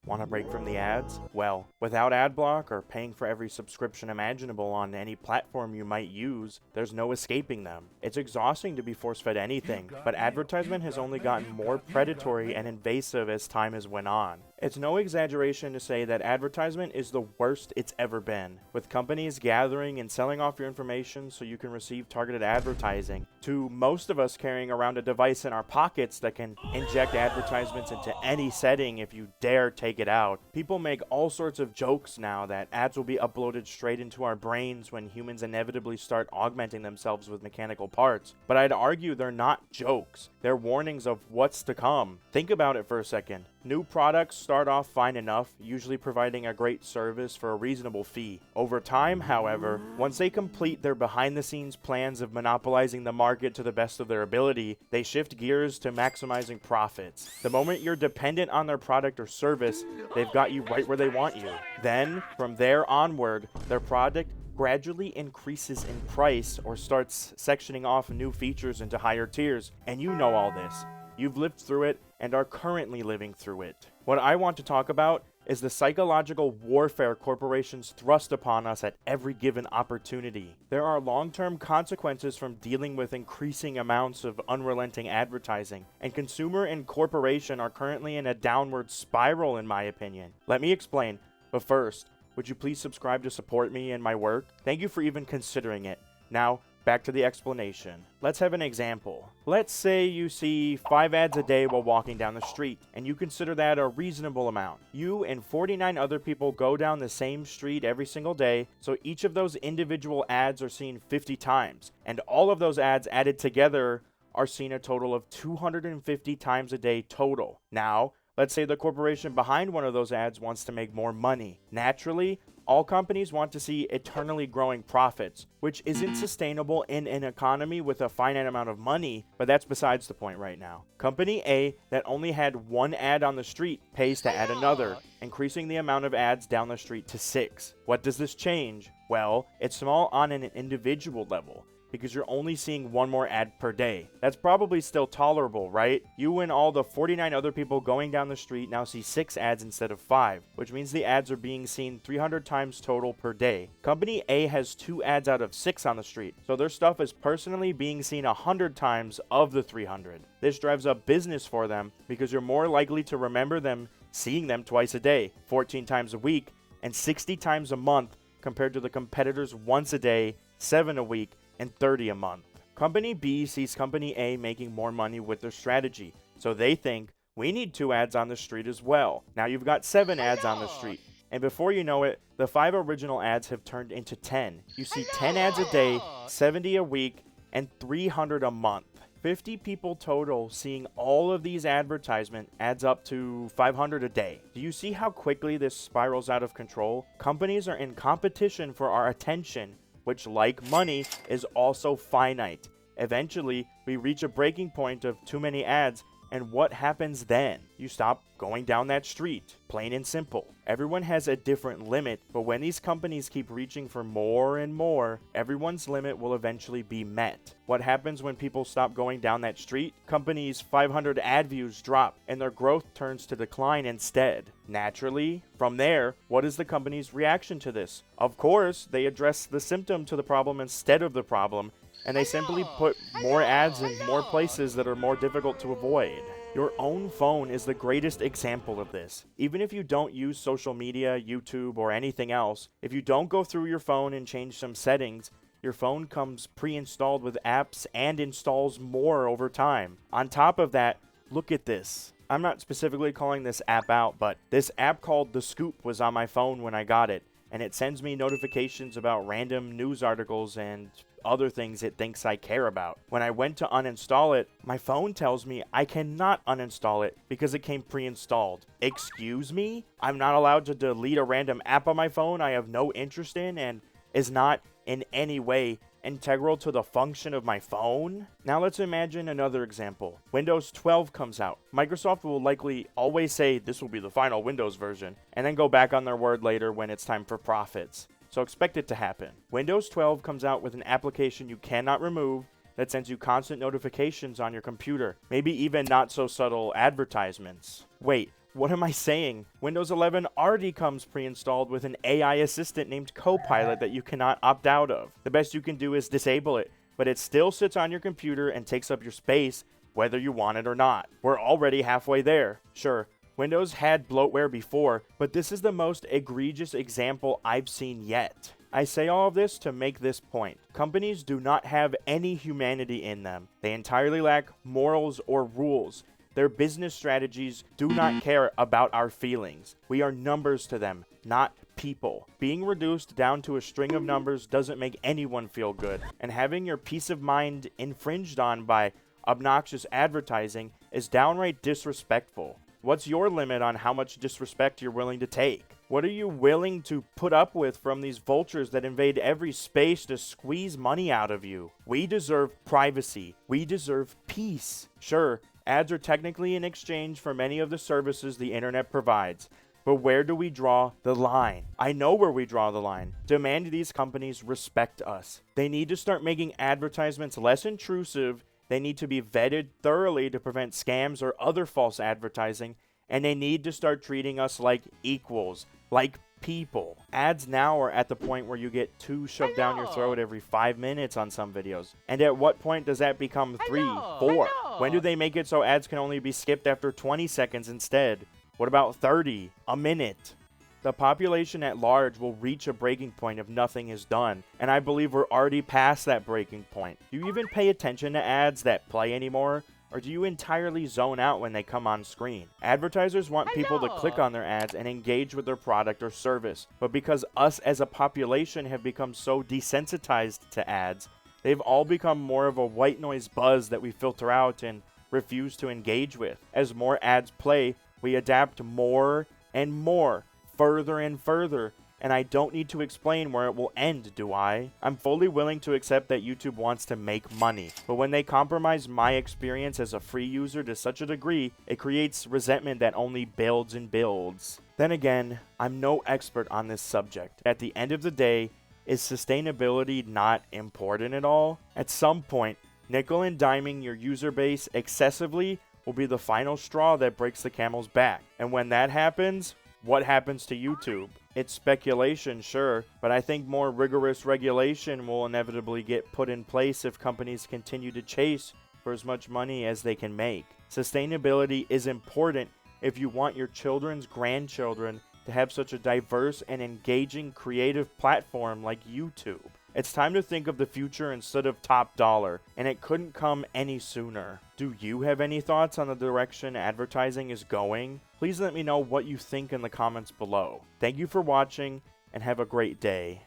Want to break from the ads? Well, without ad block or paying for every subscription imaginable on any platform you might use, there's no escaping them. It's exhausting to be force-fed anything, but advertisement has only gotten more predatory and invasive as time has went on. It's no exaggeration to say that advertisement is the worst it's ever been, with companies gathering and selling off your information so you can receive targeted advertising, to most of us carrying around a device in our pockets that can inject advertisements into any setting if you dare take it out. People make all sorts of jokes now that ads will be uploaded straight into our brains when humans inevitably start augmenting themselves with mechanical parts, but I'd argue they're not jokes. They're warnings of what's to come. Think about it for a second. New products start off fine enough, usually providing a great service for a reasonable fee. Over time, however, once they complete their behind-the-scenes plans of monopolizing the market to the best of their ability, they shift gears to maximizing profits. The moment you're dependent on their product or service, they've got you right where they want you. Then, from there onward, their product gradually increases in price or starts sectioning off new features into higher tiers, and you know all this. You've lived through it and are currently living through it. What I want to talk about is the psychological warfare corporations thrust upon us at every given opportunity. There are long-term consequences from dealing with increasing amounts of unrelenting advertising, and consumer and corporation are currently in a downward spiral in my opinion. Let me explain, but first, would you please subscribe to support me and my work? Thank you for even considering it. Now, back to the explanation. Let's have an example. Let's say you see 5 ads a day while walking down the street, and you consider that a reasonable amount. You and 49 other people go down the same street every single day, so each of those individual ads are seen 50 times, and all of those ads added together are seen a total of 250 times a day total. Now, let's say the corporation behind one of those ads wants to make more money. Naturally, all companies want to see eternally growing profits, which isn't sustainable in an economy with a finite amount of money, but that's besides the point right now. Company A that only had 1 ad on the street pays to add another, increasing the amount of ads down the street to 6. What does this change? Well, it's small on an individual level, because you're only seeing 1 more ad per day. That's probably still tolerable, right? You and all the 49 other people going down the street now see 6 ads instead of 5, which means the ads are being seen 300 times total per day. Company A has 2 ads out of 6 on the street, so their stuff is personally being seen 100 times of the 300. This drives up business for them because you're more likely to remember them seeing them twice a day, 14 times a week, and 60 times a month compared to the competitors once a day, 7 a week, and 30 a month. Company B sees Company A making more money with their strategy, so they think, we need 2 ads on the street as well. Now you've got 7 ads on the street, and before you know it, the 5 original ads have turned into 10. You see 10 ads a day, 70 a week, and 300 a month. 50 people total seeing all of these advertisement adds up to 500 a day. Do you see how quickly this spirals out of control? Companies are in competition for our attention, which, like money, is also finite. Eventually, we reach a breaking point of too many ads, and what happens then? You stop going down that street. Plain and simple. Everyone has a different limit, but when these companies keep reaching for more and more, everyone's limit will eventually be met. What happens when people stop going down that street? Companies' 500 ad views drop, and their growth turns to decline instead. Naturally, from there, what is the company's reaction to this? Of course, they address the symptom to the problem instead of the problem, and they simply put more ads in more places that are more difficult to avoid. Your own phone is the greatest example of this. Even if you don't use social media, YouTube, or anything else, if you don't go through your phone and change some settings, your phone comes pre-installed with apps and installs more over time. On top of that, look at this. I'm not specifically calling this app out, but this app called The Scoop was on my phone when I got it, and it sends me notifications about random news articles and other things it thinks I care about. When I went to uninstall it, my phone tells me I cannot uninstall it because it came pre-installed. Excuse me? I'm not allowed to delete a random app on my phone I have no interest in and is not in any way integral to the function of my phone? Now let's imagine another example. Windows 12 comes out. Microsoft will likely always say this will be the final Windows version, and then go back on their word later when it's time for profits. So expect it to happen. Windows 12 comes out with an application you cannot remove that sends you constant notifications on your computer, maybe even not so subtle advertisements. Wait, What am I saying? Windows 11 already comes pre-installed with an AI assistant named Copilot that you cannot opt out of. The best you can do is disable it, but it still sits on your computer and takes up your space whether you want it or not. We're already halfway there. Sure, Windows had bloatware before, but this is the most egregious example I've seen yet. I say all of this to make this point. Companies do not have any humanity in them. They entirely lack morals or rules. Their business strategies do not care about our feelings. We are numbers to them, not people. Being reduced down to a string of numbers doesn't make anyone feel good, and having your peace of mind infringed on by obnoxious advertising is downright disrespectful. What's your limit on how much disrespect you're willing to take? What are you willing to put up with from these vultures that invade every space to squeeze money out of you? We deserve privacy. We deserve peace. Sure, ads are technically in exchange for many of the services the internet provides. But where do we draw the line? I know where we draw the line. Demand these companies respect us. They need to start making advertisements less intrusive. They need to be vetted thoroughly to prevent scams or other false advertising. And they need to start treating us like equals, like people. Ads now are at the point where you get 2 shoved down your throat every 5 minutes on some videos. And at what point does that become 3, 4? When do they make it so ads can only be skipped after 20 seconds instead? What about 30? A minute? The population at large will reach a breaking point if nothing is done, and I believe we're already past that breaking point. Do you even pay attention to ads that play anymore? Or do you entirely zone out when they come on screen? Advertisers want people to click on their ads and engage with their product or service, but because us as a population have become so desensitized to ads, they've all become more of a white noise buzz that we filter out and refuse to engage with. As more ads play, we adapt more and more, further and further, and I don't need to explain where it will end, do I? I'm fully willing to accept that YouTube wants to make money, but when they compromise my experience as a free user to such a degree, it creates resentment that only builds and builds. Then again, I'm no expert on this subject. At the end of the day, is sustainability not important at all? At some point, nickel and diming your user base excessively will be the final straw that breaks the camel's back. And when that happens, what happens to YouTube? It's speculation, sure, but I think more rigorous regulation will inevitably get put in place if companies continue to chase for as much money as they can make. Sustainability is important if you want your children's grandchildren to have such a diverse and engaging creative platform like YouTube. It's time to think of the future instead of top dollar, and it couldn't come any sooner. Do you have any thoughts on the direction advertising is going? Please let me know what you think in the comments below. Thank you for watching, and have a great day.